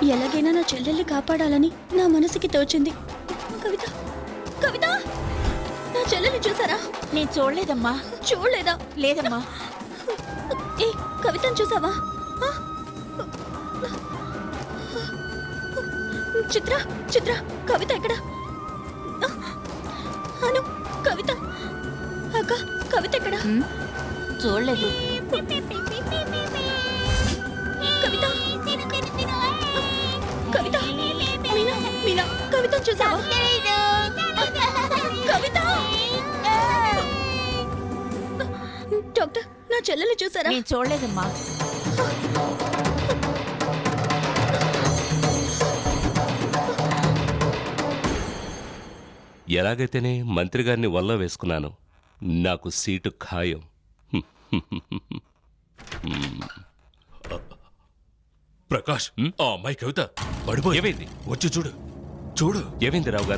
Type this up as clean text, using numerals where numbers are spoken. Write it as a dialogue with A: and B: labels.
A: ఎలాగైనా నా చెల్లెల్ని కాపాడాలని నా మనసుకి తోచింది. కవిత, కవిత, నా చెల్లెల్ని చూసారా?
B: నేను చూడలేదమ్మా.
A: చూడలేదా?
B: లేదమ్మా.
A: ఏ కవితను చూసావా? ఆ? చిత్ర, చిత్ర, కవిత ఎక్కడ? అను, కవిత, అక్క, కవిత ఎక్కడ?
B: చూడలేదు.
A: కవిత, కవిత, మీనా, మీనా, కవితను చూసావా? కవిత, డాక్టర్, నా చెల్లెల్ని చూసారా?
B: నేను చూడలేదమ్మా.
C: ఎలాగైతేనే మంత్రి గారిని వల్ల వేసుకున్నాను. నాకు సీటు ఖాయం.
D: ప్రకాష్, ఆ అమ్మాయి కవిత పడిపోయి
C: ఏమైంది?
D: వచ్చి చూడు చూడు.
C: ఏమైంది రావు గారు?